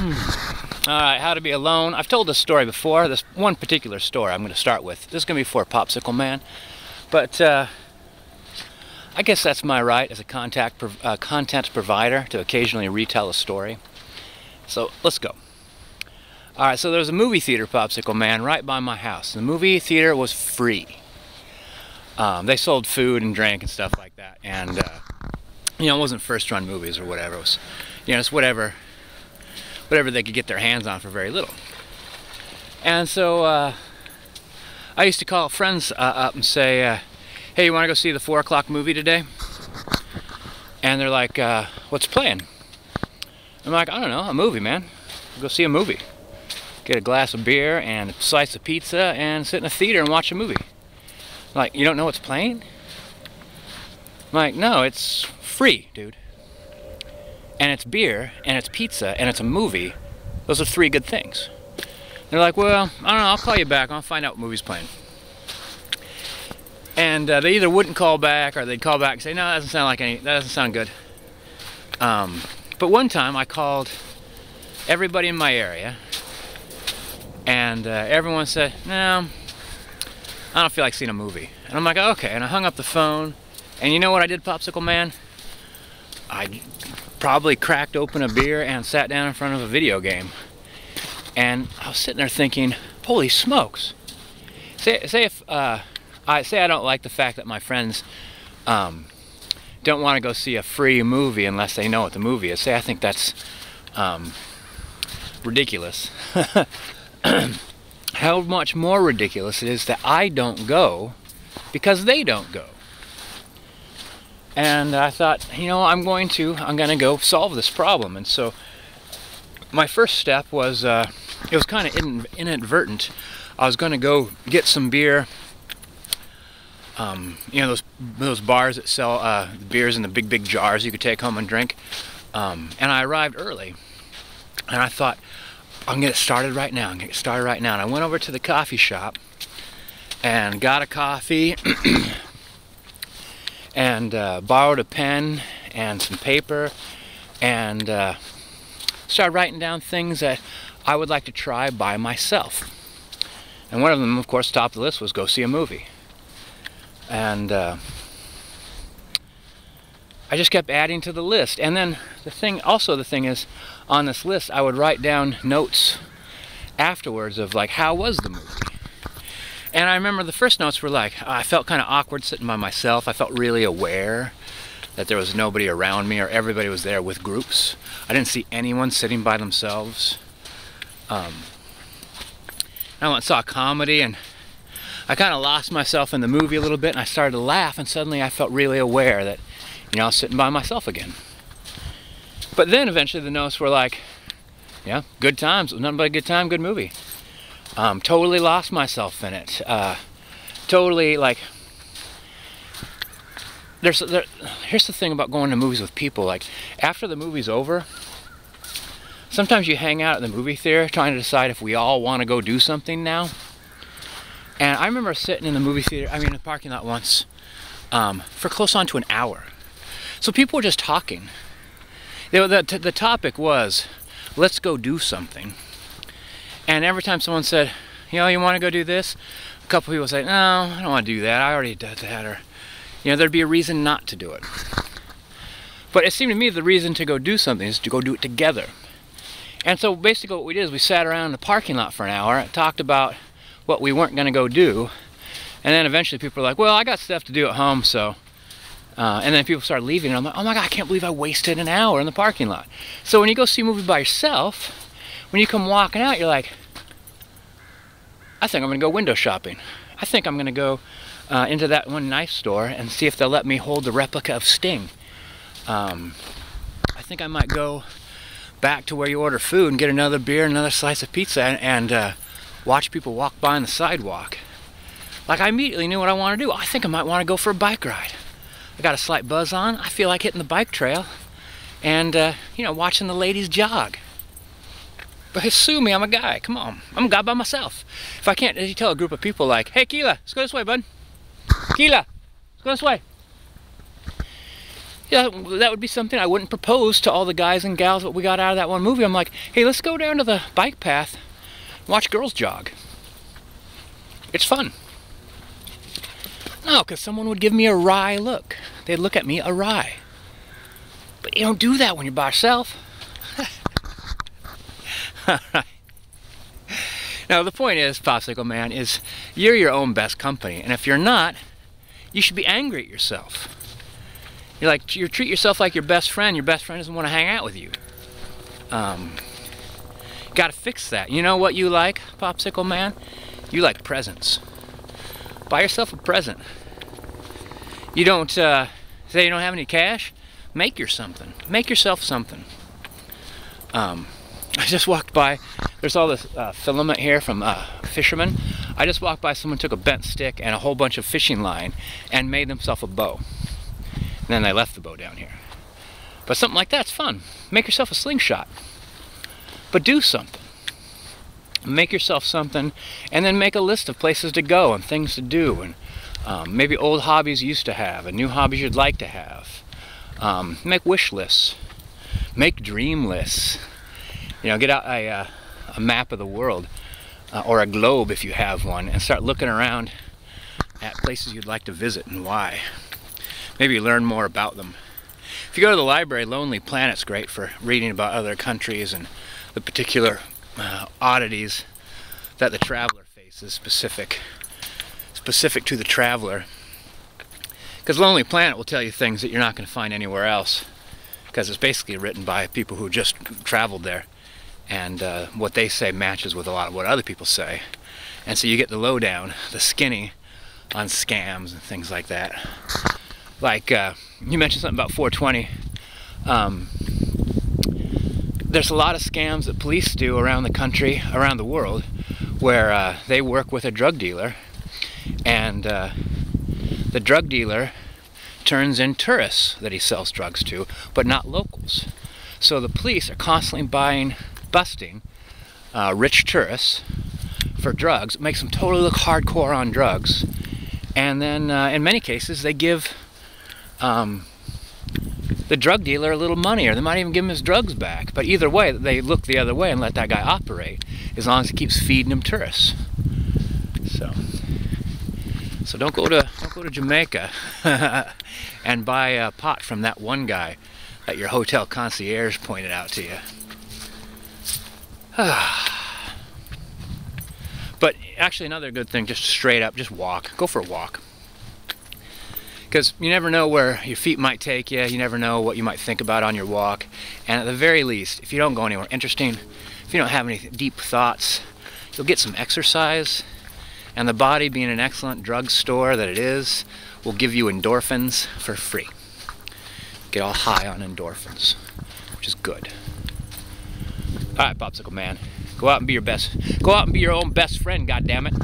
Alright, how to be alone. I've told this story before, this one particular story I'm going to start with. This is going to be for Popsicle Man, but I guess that's my right as a content provider to occasionally retell a story. So let's go. Alright, so there's a movie theater, Popsicle Man, right by my house. The movie theater was free. They sold food and drink and stuff like that, and you know, it wasn't first run movies or whatever. It was, you know, it's whatever they could get their hands on for very little. And so I used to call friends up and say, hey, you want to go see the 4 o'clock movie today? And they're like, what's playing? I'm like, I don't know, a movie, man. Go see a movie. Get a glass of beer and a slice of pizza and sit in a theater and watch a movie. Like, you don't know what's playing? I'm like, no, it's free, dude. And it's beer, and it's pizza, and it's a movie. Those are 3 good things. They're like, well, I don't know, I'll call you back. I'll find out what movie's playing. And they either wouldn't call back, or they'd call back and say, no, that doesn't sound good. But one time I called everybody in my area, and everyone said, no, I don't feel like seeing a movie. And I'm like, okay, and I hung up the phone, and you know what I did, Popsicle Man? I probably cracked open a beer and sat down in front of a video game. And I was sitting there thinking, holy smokes. Say if I don't like the fact that my friends don't want to go see a free movie unless they know what the movie is. Say I think that's ridiculous. How much more ridiculous it is that I don't go because they don't go. And I thought, you know, I'm going to go solve this problem. And so my first step was, it was kind of inadvertent. I was going to go get some beer. You know, those bars that sell beers in the big jars you could take home and drink. And I arrived early. And I thought, I'm going to get started right now. And I went over to the coffee shop and got a coffee. And borrowed a pen and some paper and started writing down things that I would like to try by myself. And one of them, of course, top of the list was go see a movie. And I just kept adding to the list. And then the thing is, on this list, I would write down notes afterwards of like, how was the movie? And I remember the first notes were like, I felt kind of awkward sitting by myself. I felt really aware that there was nobody around me or everybody was there with groups. I didn't see anyone sitting by themselves. I went and saw a comedy and I kind of lost myself in the movie a little bit and I started to laugh and suddenly I felt really aware that, you know, I was sitting by myself again. But then eventually the notes were like, yeah, good times, nothing but a good time, good movie. Totally lost myself in it. Totally, like, here's the thing about going to movies with people. Like, after the movie's over, sometimes you hang out at the movie theater trying to decide if we all want to go do something now. And I remember sitting in the movie theater, in the parking lot once, for close on to an hour. So people were just talking. The topic was, let's go do something. And every time someone said, you know, you want to go do this? A couple people say, no, I don't want to do that. I already did that. Or, you know, there'd be a reason not to do it. But it seemed to me the reason to go do something is to go do it together. And so basically what we did is we sat around in the parking lot for an hour and talked about what we weren't going to go do. And then eventually people were like, well, I got stuff to do at home, so... and then people started leaving, and I'm like, oh my God, I can't believe I wasted an hour in the parking lot. So when you go see a movie by yourself... When you come walking out, you're like, I think I'm going to go window shopping. I think I'm going to go into that one knife store and see if they'll let me hold the replica of Sting. I think I might go back to where you order food and get another beer, another slice of pizza, and watch people walk by on the sidewalk. Like, I immediately knew what I want to do. I think I might want to go for a bike ride. I got a slight buzz on. I feel like hitting the bike trail and, you know, watching the ladies jog. But sue me, I'm a guy. Come on. I'm a guy by myself. If I can't, you tell a group of people like, hey, Keela, let's go this way, bud. Keela, let's go this way. Yeah, that would be something I wouldn't propose to all the guys and gals that we got out of that one movie. I'm like, hey, let's go down to the bike path, watch girls jog. It's fun. No, because someone would give me a wry look. They'd look at me awry. But you don't do that when you're by yourself. Now, the point is, Popsicle Man, is you're your own best company. And if you're not, you should be angry at yourself. You treat yourself like your best friend. Your best friend doesn't want to hang out with you. Got to fix that. You know what you like, Popsicle Man? You like presents. Buy yourself a present. You don't say you don't have any cash. Make yourself something. I just walked by. There's all this filament here from fishermen. I just walked by. Someone took a bent stick and a whole bunch of fishing line and made themselves a bow. And then they left the bow down here. But something like that's fun. Make yourself a slingshot. But do something. Make yourself something, and then make a list of places to go and things to do, and maybe old hobbies you used to have and new hobbies you'd like to have. Make wish lists. Make dream lists. You know, get out a map of the world, or a globe if you have one, and start looking around at places you'd like to visit and why. Maybe learn more about them. If you go to the library, Lonely Planet's great for reading about other countries and the particular oddities that the traveler faces, specific to the traveler. Because Lonely Planet will tell you things that you're not going to find anywhere else, because it's basically written by people who just traveled there, and what they say matches with a lot of what other people say, and so you get the lowdown, the skinny on scams and things like that. Like you mentioned something about 420. There's a lot of scams that police do around the country, around the world, where they work with a drug dealer, and the drug dealer turns in tourists that he sells drugs to, but not locals. So the police are constantly busting rich tourists for drugs. It makes them totally look hardcore on drugs, and then in many cases they give the drug dealer a little money, or they might even give him his drugs back. But either way, they look the other way and let that guy operate, as long as he keeps feeding them tourists. So don't go to Jamaica and buy a pot from that one guy that your hotel concierge pointed out to you. But actually, another good thing, just straight up, just walk. Go for a walk. Because you never know where your feet might take you. You never know what you might think about on your walk. And at the very least, if you don't go anywhere interesting, if you don't have any deep thoughts, you'll get some exercise. And the body, being an excellent drug store that it is, will give you endorphins for free. Get all high on endorphins, which is good. All right, Popsicle Man. Go out and be your own best friend, goddammit.